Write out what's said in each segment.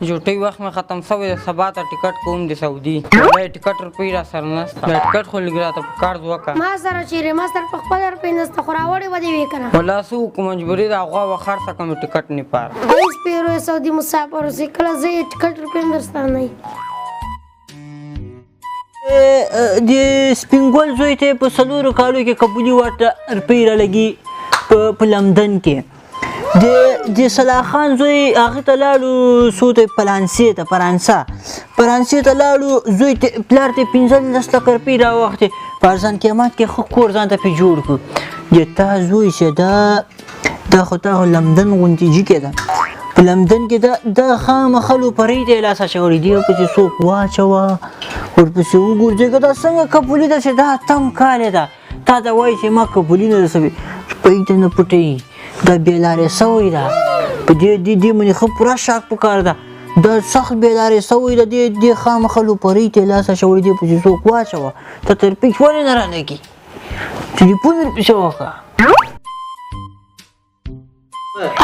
جوټي وخت مې ختم شوی دی سبا ته ټیکټ کوم د سعودي ولی ټیکټ روپۍ را سره نشته دا ټیکټ خو لږ راته په قرض وکړه ما سره چیرې ما سره په خپل روپۍ نشته خو راوړې به دې وې که نه والله څه وکړو مجبوري ده غوا وخرڅه کړم ټیکټ نه پاره هیڅ پیرو سعودي مسافر اوسې کله زه یې ټیکټ روپۍ هم درسته نه وي د سپین ګل زوی ته په 4 کالو کې قبولي ورته روپۍ رالګي په لندن کې د صلاح خان زوی هغه ته لاړو څو ته فرانسې ته فرانسې ته لاړو زوی ته پلار ته 15 لک روپۍ راوختې په ارزان قیمت کې ښه کور ځان ته پې جوړ کړو د تا زوی چې دا خو تا لندن غوندې جګې ده په لندن کې دا خامخا لوپرۍ ته یې لاس اچولی دی ورپسې څوک واچوه ورپسې وګورځې که دا څنګه کپولي ده چې دا تم کالې ده تا ته وایي چې ما کپولي نه رسوي روپۍ ته نه پټوي دا بېلارې سوی ده په دې باندې ښه پوره شاک پکار ده دا سخت بېلارې سوی ده دې خامخا لوپرۍ ته یې لاس اچولی دی ورپسې څوک واچوه ته ته روپۍ ولې نه رالګي ټلیفون ورپسې وکړه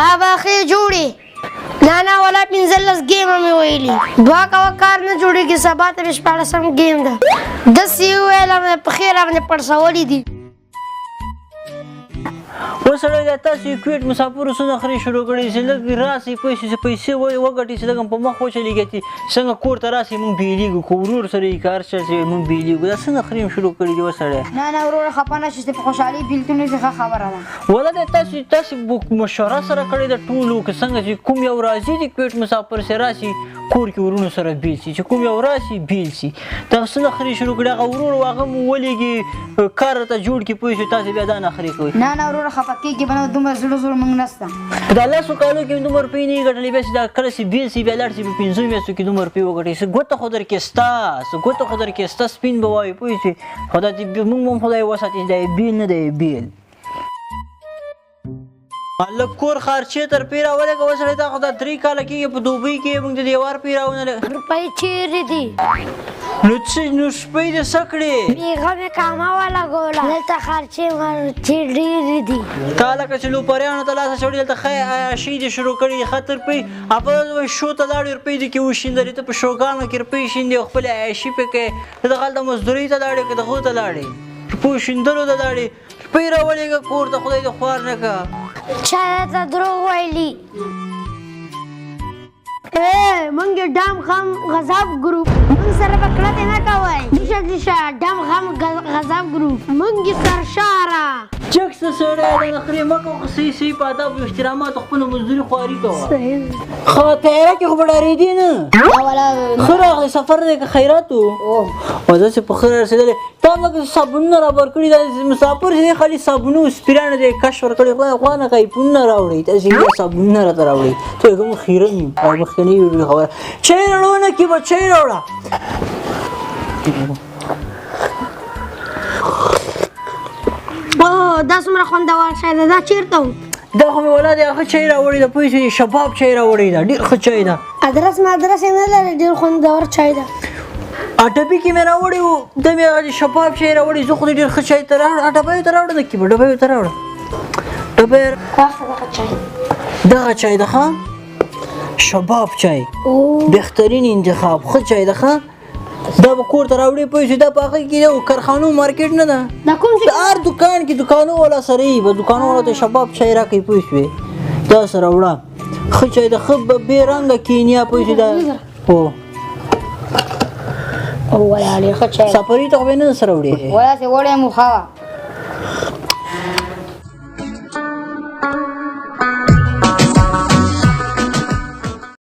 آبا ښې جوړې نه ولا 15 ګیمه مې ویلي دوه کوه کار نه جوړېږي سبا ته مې 14 ګیم ده داسې یې وویله په خیر باندې پړسولي دي وسړی دا تاسو کویټ مسافرو څه نخرې شروع کړي چې لږ راسئ پیسې وګټئ چې لږ په مخ وچلېږي څنګه کور ته راسئ موږ بېلېږو که ورور سره یې کار شته چې موږ بېلېږو دا څه نخرې شروع کړي دي وسړی نه وروره خفه نه شې په خوشحالۍ بېلتون چې ښه خبره ده ولا دا تاسو مشوره سره کړې ده ټولو که څنګه چې کوم یو راځي د کویټ مسافر چې راسي کور کې ورونو سره بیل شي چې کوم یو راسي بیل شي دا څه نخرې شروع کړي هغه ورور هغه مو ولېږي کار راته جوړ کړي پوه شو تاسې بیا دا نخرې کوئ نه وروره خفه کېږي به نه دومره زړه موږ نشته په دا 10 کالو کې دومره روپۍ نه یې ګټلې بیا چې دا کله چې بیل شي بیا لاړ شي په 15 میاشتو کې دومره روپۍ وګټئ څه ګوته خو درکې شته سپین به وایي پوه شوې خو دا موږ هم خدای وساتي دا یې بیل نه دی بیل لږ کور خارچې تر پې راولېږه وسړی دا خو دا 3 کاله کېږي په دوبۍ کې موږ د دیوار پې راونه روپۍ چیرې دي نو شپۍ دې څه کړې بیغه مې کامه ولګوله دلته خرچې چې ډېرې دي تا لکه چې لوپریانو ته لاس اچوړي دلته ښه عیاشۍ دې شروع کړي ښه تر پې اپل وایي شو ته لاړې روپۍ دې کې وشیندلې ته په شوګانو کې روپۍ شیندې او خپلې عیاشي پې کوې ته دغلته مزدورۍ ته لاړې که دغو ته لاړې روپیو شیندلو ته لاړې روپۍ راولېږه کور ته خدای دې خوار نه که چا ته دروغ ویلي موږ ډام خام غذاب ګروپ موږ سره به کړتې نه کوئ دیشه ډام خام غذاب ګروپ موږ سرشاره چک څه سړی دا نخرې مه کوه صحیح په ادب او احتراماتو خپله مزدوري خواري کوه ښه تیاره کې خو به ډارېدې نه ښه راغلی سفر دی که خیرات و او داسې په ښه رارسېدلی تا هم لکه صابونونه رابر کړي دا مسافر چې دی خالي صابونه او سپیرانه دی کش ورکړي خوا نه قیپونه راوړئ تاسې بیا صابونونه راته راوړئ ته یې کوم خیرن یم او مخکنۍ ویډیو خبره چای راوړه نه کې به چای راوړه دا څومره خوندور شی ده دا چېرته و دا خو مې ولا دی ښه چای راوړی ده پوه شوې شباب چای راوړی ده ډېر ښه چای ده ادرس یې نه لري ډېر خوندور چای ده ډبې کې مې راوړی و دا مې هغه شباب چای راوړی زه خو دې ډېر ښه چای ته راوړه ډبیو ته راوړه دکې به ډبیو ته راوړه ډبی دغه چای ده ښه شباب چای بهترین انتخاب ښه چای ده ښه دا به کور ته راوړې پوه شوې دا په هغه کې یو کارخانو مارکیټ نه ده د هر دکان کې دکانو والا سره یي به دکانو والا ته شباب چای راکوي پوه شوې دا سره وړه ښه چای ده ښه بې رنګه کینیا پوه شوې دا هو ولې ښه چای سفري ته خو به نه سره وړې ولا چې وړی مو ښه وه